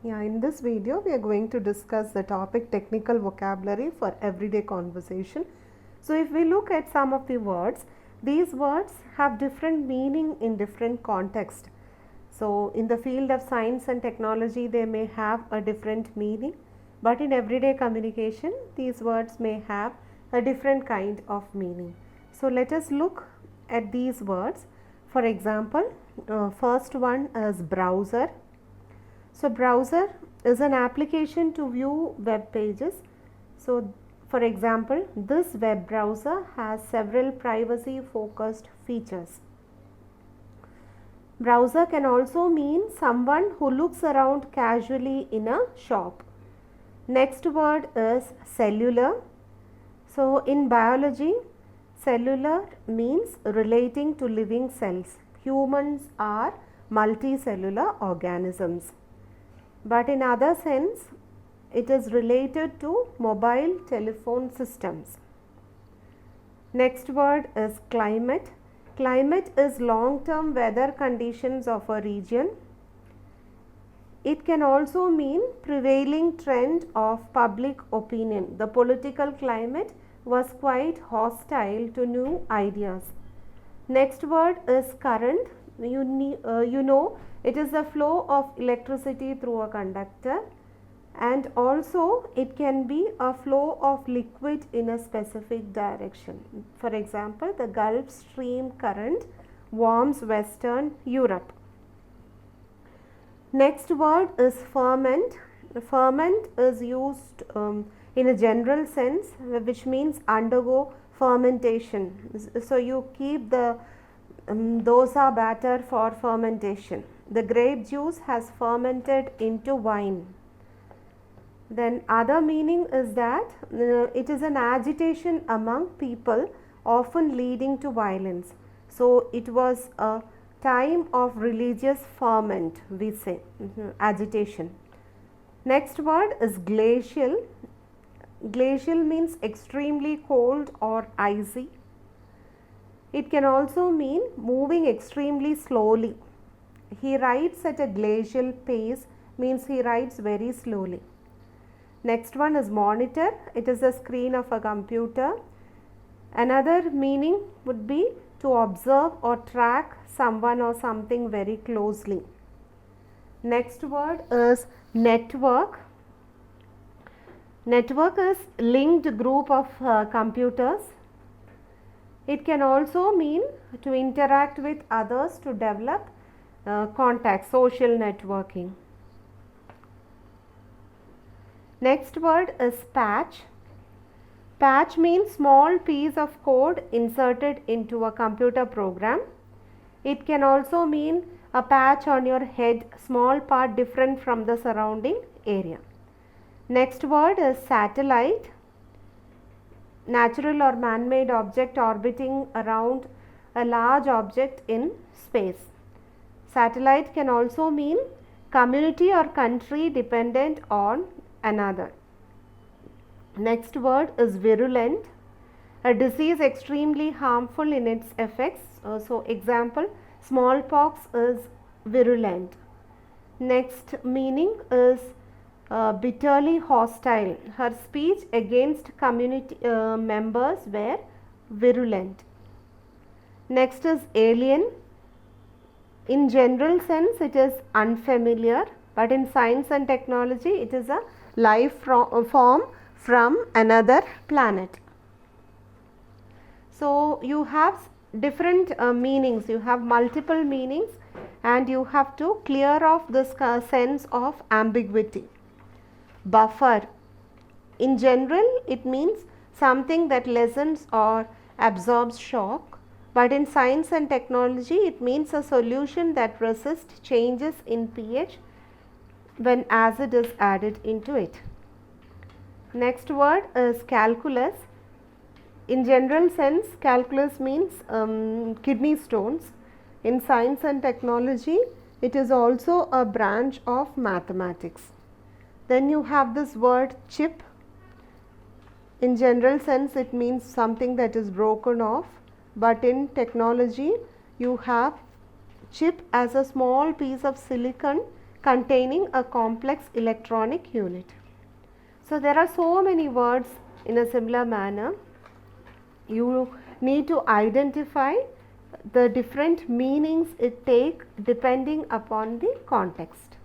Yeah, in this video we are going to discuss the topic technical vocabulary for everyday conversation. So if we look at some of the words, these words have different meaning in different context. So in the field of science and technology they may have a different meaning, but in everyday communication these words may have a different kind of meaning. So let us look at these words. For example, first one is browser. So browser is an application to view web pages. So for example, this web browser has several privacy focused features. Browser can also mean someone who looks around casually in a shop. Next word is cellular. So in biology, cellular means relating to living cells. Humans are multicellular organisms. But in other sense, it is related to mobile telephone systems. Next word is climate. Climate is long-term weather conditions of a region. It can also mean prevailing trend of public opinion. The political climate was quite hostile to new ideas. Next word is current. You know it is the flow of electricity through a conductor, and also it can be a flow of liquid in a specific direction. For example, the Gulf Stream current warms Western Europe. Next word is ferment. Ferment is used in a general sense, which means undergo fermentation. So you keep the dosa batter for fermentation. The grape juice has fermented into wine. Then other meaning is that it is an agitation among people, often leading to violence. So it was a time of religious ferment, we say, agitation. Next word is glacial. Glacial means extremely cold or icy. It can also mean moving extremely slowly. He writes at a glacial pace means he writes very slowly. Next one is monitor. It is the screen of a computer. Another meaning would be to observe or track someone or something very closely. Next word is network. Network is linked group of computers. It can also mean to interact with others to develop contact, social networking. Next word is patch. Patch means small piece of code inserted into a computer program. It can also mean a patch on your head, small part different from the surrounding area. Next word is satellite. Natural or man-made object orbiting around a large object in space. Satellite can also mean community or country dependent on another. Next word is virulent. A disease extremely harmful in its effects. So example, smallpox is virulent. Next meaning is bitterly hostile. Her speech against community members were virulent. Next is alien. In general sense it is unfamiliar, but in science and technology it is a life form from another planet. So you have different meanings, you have multiple meanings, and you have to clear off this sense of ambiguity. Buffer. In general it means something that lessens or absorbs shock, but in science and technology it means a solution that resists changes in pH when acid is added into it. Next word is calculus. In general sense, calculus means kidney stones. In science and technology, it is also a branch of mathematics. Then you have this word chip. In general sense, it means something that is broken off, but in technology, you have chip as a small piece of silicon containing a complex electronic unit. So there are so many words in a similar manner. You need to identify the different meanings it takes depending upon the context.